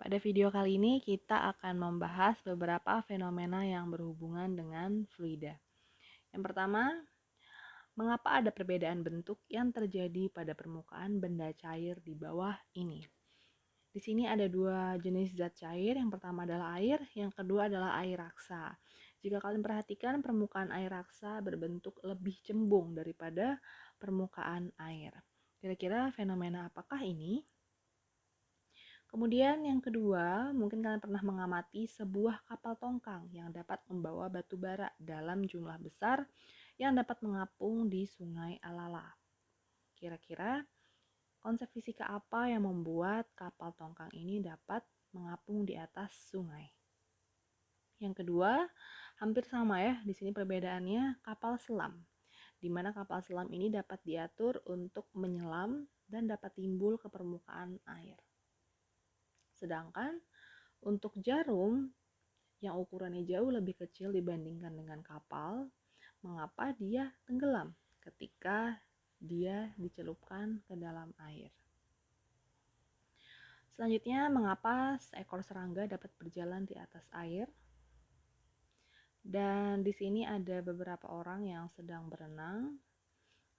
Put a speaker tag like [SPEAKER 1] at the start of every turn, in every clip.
[SPEAKER 1] Pada video kali ini kita akan membahas beberapa fenomena yang berhubungan dengan fluida. Yang pertama, mengapa ada perbedaan bentuk yang terjadi pada permukaan benda cair di bawah ini? Di sini ada dua jenis zat cair, yang pertama adalah air, yang kedua adalah air raksa. Jika kalian perhatikan, permukaan air raksa berbentuk lebih cembung daripada permukaan air. Kira-kira fenomena apakah ini? Kemudian yang kedua, mungkin kalian pernah mengamati sebuah kapal tongkang yang dapat membawa batu bara dalam jumlah besar yang dapat mengapung di Sungai Alala. Kira-kira konsep fisika apa yang membuat kapal tongkang ini dapat mengapung di atas sungai? Yang kedua, hampir sama ya, di sini perbedaannya kapal selam, di mana kapal selam ini dapat diatur untuk menyelam dan dapat timbul ke permukaan air. Sedangkan untuk jarum yang ukurannya jauh lebih kecil dibandingkan dengan kapal, mengapa dia tenggelam ketika dia dicelupkan ke dalam air? Selanjutnya, mengapa seekor serangga dapat berjalan di atas air? Dan di sini ada beberapa orang yang sedang berenang.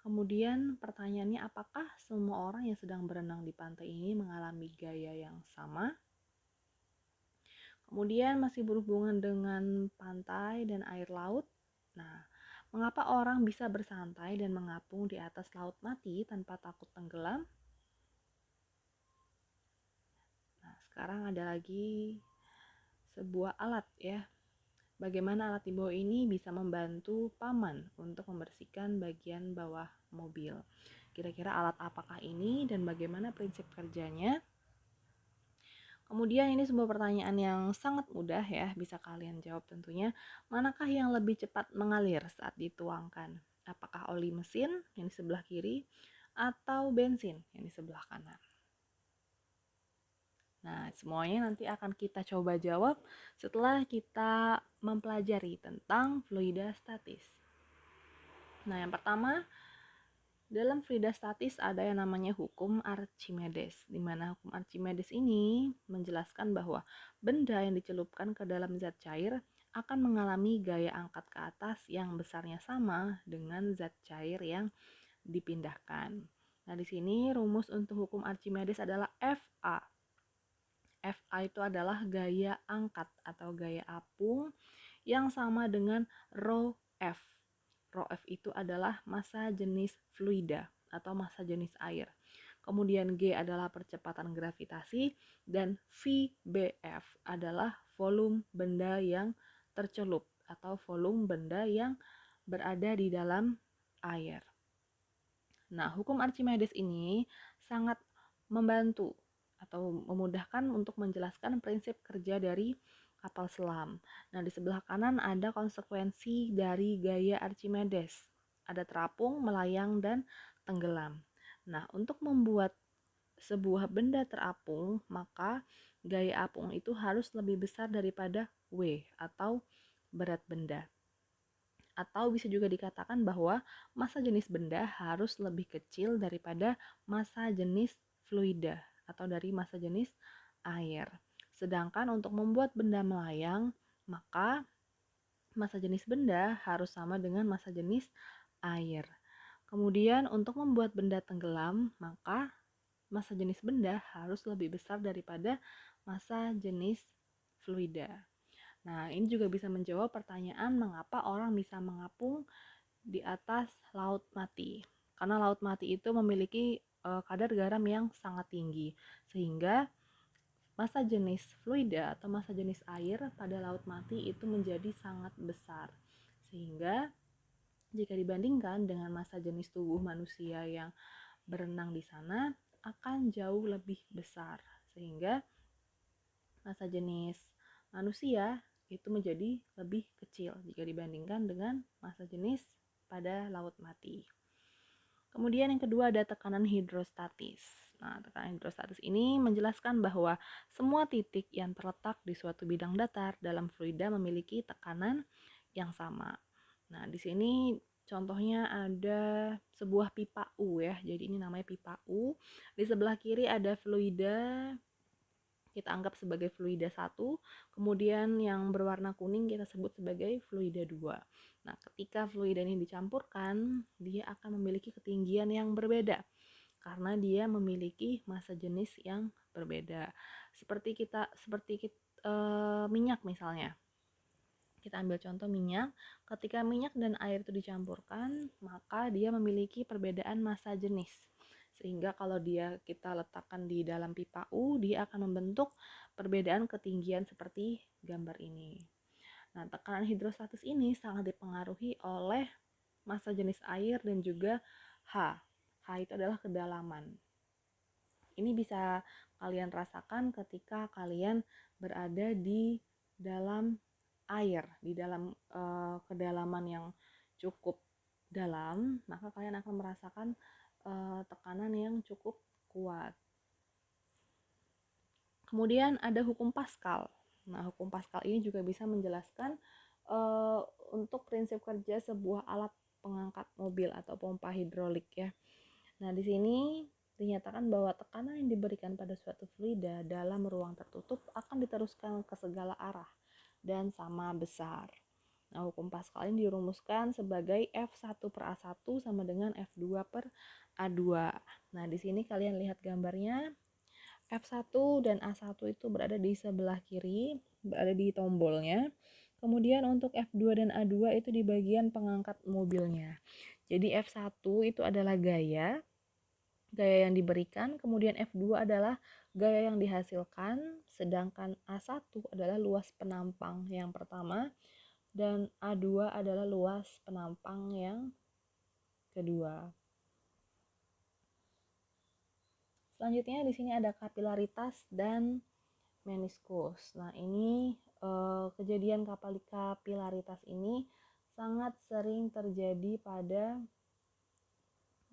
[SPEAKER 1] Kemudian pertanyaannya, apakah semua orang yang sedang berenang di pantai ini mengalami gaya yang sama? Kemudian masih berhubungan dengan pantai dan air laut. Nah, mengapa orang bisa bersantai dan mengapung di atas laut mati tanpa takut tenggelam? Nah, sekarang ada lagi sebuah alat ya. Bagaimana alat di bawah ini bisa membantu paman untuk membersihkan bagian bawah mobil. Kira-kira alat apakah ini dan bagaimana prinsip kerjanya? Kemudian ini sebuah pertanyaan yang sangat mudah ya, bisa kalian jawab tentunya. Manakah yang lebih cepat mengalir saat dituangkan? Apakah oli mesin yang di sebelah kiri atau bensin yang di sebelah kanan? Nah, semuanya nanti akan kita coba jawab setelah kita mempelajari tentang fluida statis. Nah, yang pertama, dalam fluida statis ada yang namanya hukum Archimedes, di mana hukum Archimedes ini menjelaskan bahwa benda yang dicelupkan ke dalam zat cair akan mengalami gaya angkat ke atas yang besarnya sama dengan zat cair yang dipindahkan. Nah, di sini rumus untuk hukum Archimedes adalah Fa. Fa itu adalah gaya angkat atau gaya apung yang sama dengan rho F. Rho F itu adalah massa jenis fluida atau massa jenis air. Kemudian G adalah percepatan gravitasi dan VBF adalah volume benda yang tercelup atau volume benda yang berada di dalam air. Nah, hukum Archimedes ini sangat membantu atau memudahkan untuk menjelaskan prinsip kerja dari kapal selam. Nah, di sebelah kanan ada konsekuensi dari gaya Archimedes. Ada terapung, melayang, dan tenggelam. Nah, untuk membuat sebuah benda terapung, maka gaya apung itu harus lebih besar daripada W atau berat benda. Atau bisa juga dikatakan bahwa massa jenis benda harus lebih kecil daripada massa jenis fluida atau dari massa jenis air. Sedangkan untuk membuat benda melayang, maka massa jenis benda harus sama dengan massa jenis air. Kemudian untuk membuat benda tenggelam, maka massa jenis benda harus lebih besar daripada massa jenis fluida. Nah, ini juga bisa menjawab pertanyaan mengapa orang bisa mengapung di atas laut mati. Karena laut mati itu memiliki kadar garam yang sangat tinggi, sehingga massa jenis fluida atau massa jenis air pada laut mati itu menjadi sangat besar. Sehingga jika dibandingkan dengan massa jenis tubuh manusia yang berenang di sana akan jauh lebih besar. Sehingga massa jenis manusia itu menjadi lebih kecil jika dibandingkan dengan massa jenis pada laut mati. Kemudian yang kedua ada tekanan hidrostatis. Nah, tekanan hidrostatis ini menjelaskan bahwa semua titik yang terletak di suatu bidang datar dalam fluida memiliki tekanan yang sama. Nah, di sini contohnya ada sebuah pipa U ya. Jadi ini namanya pipa U. Di sebelah kiri ada fluida kita anggap sebagai fluida 1, kemudian yang berwarna kuning kita sebut sebagai fluida 2. Nah, ketika fluida ini dicampurkan, dia akan memiliki ketinggian yang berbeda karena dia memiliki massa jenis yang berbeda. Seperti minyak misalnya. Kita ambil contoh minyak. Ketika minyak dan air itu dicampurkan, maka dia memiliki perbedaan massa jenis. Sehingga kalau kita letakkan di dalam pipa U, dia akan membentuk perbedaan ketinggian seperti gambar ini. Nah, tekanan hidrostatis ini sangat dipengaruhi oleh massa jenis air dan juga H. H itu adalah kedalaman. Ini bisa kalian rasakan ketika kalian berada di dalam air, di dalam kedalaman yang cukup dalam, maka kalian akan merasakan tekanan yang cukup kuat. Kemudian ada hukum Pascal. Nah, hukum Pascal ini juga bisa menjelaskan untuk prinsip kerja sebuah alat pengangkat mobil atau pompa hidrolik ya. Nah, di sini dinyatakan bahwa tekanan yang diberikan pada suatu fluida dalam ruang tertutup akan diteruskan ke segala arah dan sama besar. Nah, hukum Pascal ini dirumuskan sebagai F1 per A1 sama dengan F2 per A2. Nah, di sini kalian lihat gambarnya. F1 dan A1 itu berada di sebelah kiri, berada di tombolnya. Kemudian untuk F2 dan A2 itu di bagian pengangkat mobilnya. Jadi F1 itu adalah gaya yang diberikan, kemudian F2 adalah gaya yang dihasilkan, sedangkan A1 adalah luas penampang yang pertama dan A2 adalah luas penampang yang kedua. Selanjutnya di sini ada kapilaritas dan meniskus. Nah, ini kejadian kapilaritas ini sangat sering terjadi pada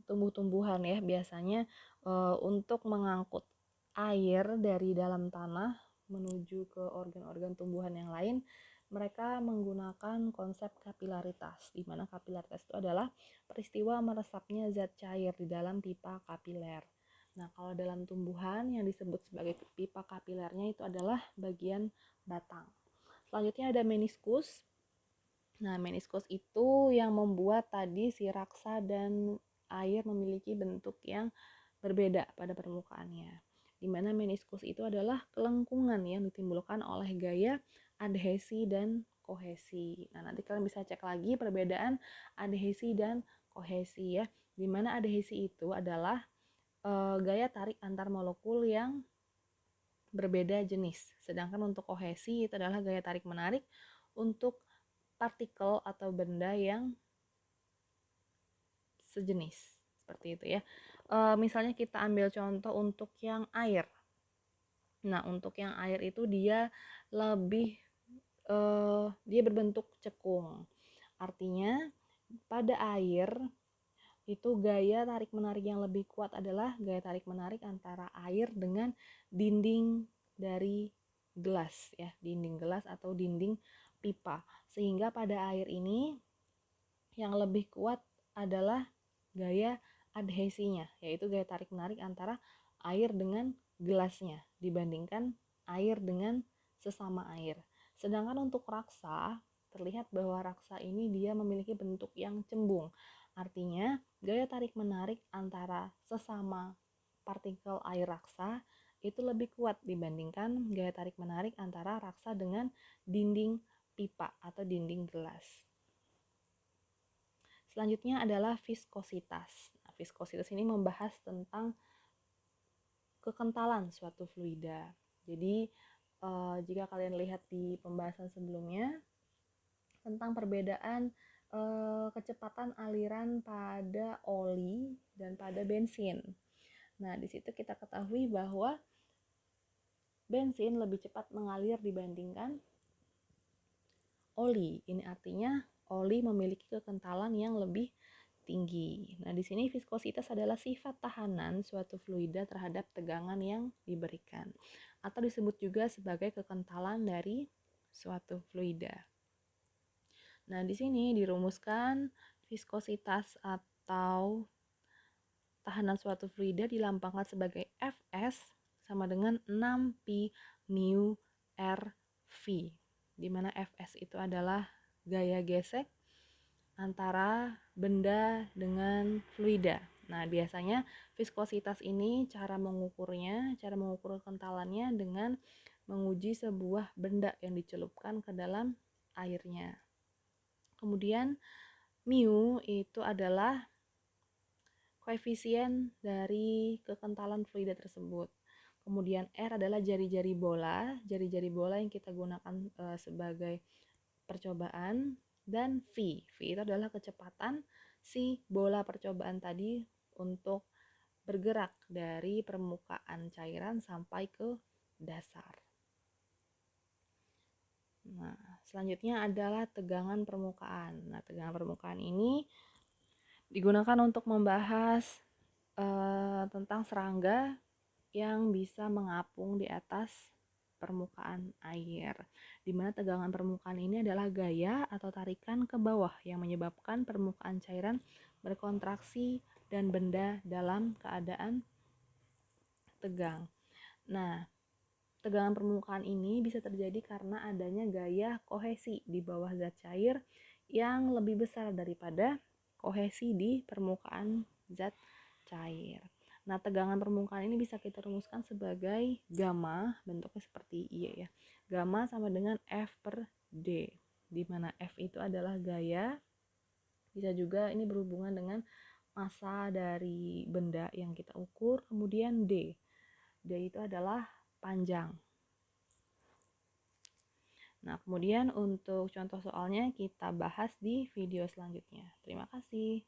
[SPEAKER 1] tumbuh-tumbuhan ya. Biasanya untuk mengangkut air dari dalam tanah menuju ke organ-organ tumbuhan yang lain, mereka menggunakan konsep kapilaritas, di mana kapilaritas itu adalah peristiwa meresapnya zat cair di dalam pipa kapiler. Nah, kalau dalam tumbuhan yang disebut sebagai pipa kapilernya itu adalah bagian batang. Selanjutnya ada meniskus. Nah, meniskus itu yang membuat tadi si raksa dan air memiliki bentuk yang berbeda pada permukaannya. Di mana meniskus itu adalah kelengkungan yang ditimbulkan oleh gaya adhesi dan kohesi. Nah, nanti kalian bisa cek lagi perbedaan adhesi dan kohesi ya. Di mana adhesi itu adalah gaya tarik antar molekul yang berbeda jenis. Sedangkan untuk kohesi itu adalah gaya tarik menarik untuk partikel atau benda yang sejenis. Seperti itu ya. Misalnya kita ambil contoh untuk yang air. Nah, untuk yang air itu dia lebih dia berbentuk cekung. Artinya pada air itu gaya tarik menarik yang lebih kuat adalah gaya tarik menarik antara air dengan dinding dari gelas ya, dinding gelas atau dinding pipa. Sehingga pada air ini yang lebih kuat adalah gaya adhesinya, yaitu gaya tarik menarik antara air dengan gelasnya dibandingkan air dengan sesama air. Sedangkan untuk raksa, terlihat bahwa raksa ini dia memiliki bentuk yang cembung. Artinya, gaya tarik menarik antara sesama partikel air raksa itu lebih kuat dibandingkan gaya tarik menarik antara raksa dengan dinding pipa atau dinding gelas. Selanjutnya adalah viskositas. Nah, viskositas ini membahas tentang kekentalan suatu fluida. Jadi, jika kalian lihat di pembahasan sebelumnya tentang perbedaan kecepatan aliran pada oli dan pada bensin. Nah, di situ kita ketahui bahwa bensin lebih cepat mengalir dibandingkan oli. Ini artinya oli memiliki kekentalan yang lebih tinggi. Nah, di sini viskositas adalah sifat tahanan suatu fluida terhadap tegangan yang diberikan, atau disebut juga sebagai kekentalan dari suatu fluida. Nah, di sini dirumuskan viskositas atau tahanan suatu fluida dilambangkan sebagai Fs sama dengan 6pi mu RV, di mana Fs itu adalah gaya gesek antara benda dengan fluida. Nah, biasanya viskositas ini cara mengukur kentalannya dengan menguji sebuah benda yang dicelupkan ke dalam airnya. Kemudian mu itu adalah koefisien dari kekentalan fluida tersebut. Kemudian R adalah jari-jari bola yang kita gunakan sebagai percobaan, dan V itu adalah kecepatan si bola percobaan tadi untuk bergerak dari permukaan cairan sampai ke dasar. Nah, selanjutnya adalah tegangan permukaan. Nah, tegangan permukaan ini digunakan untuk membahas tentang serangga yang bisa mengapung di atas permukaan air, di mana tegangan permukaan ini adalah gaya atau tarikan ke bawah yang menyebabkan permukaan cairan berkontraksi dan benda dalam keadaan tegang. Nah, tegangan permukaan ini bisa terjadi karena adanya gaya kohesi di bawah zat cair yang lebih besar daripada kohesi di permukaan zat cair. Nah, tegangan permukaan ini bisa kita rumuskan sebagai gamma, bentuknya seperti I ya. Gamma sama dengan F per D, di mana F itu adalah gaya, bisa juga ini berhubungan dengan massa dari benda yang kita ukur, kemudian D. D itu adalah panjang. Nah, kemudian untuk contoh soalnya kita bahas di video selanjutnya. Terima kasih.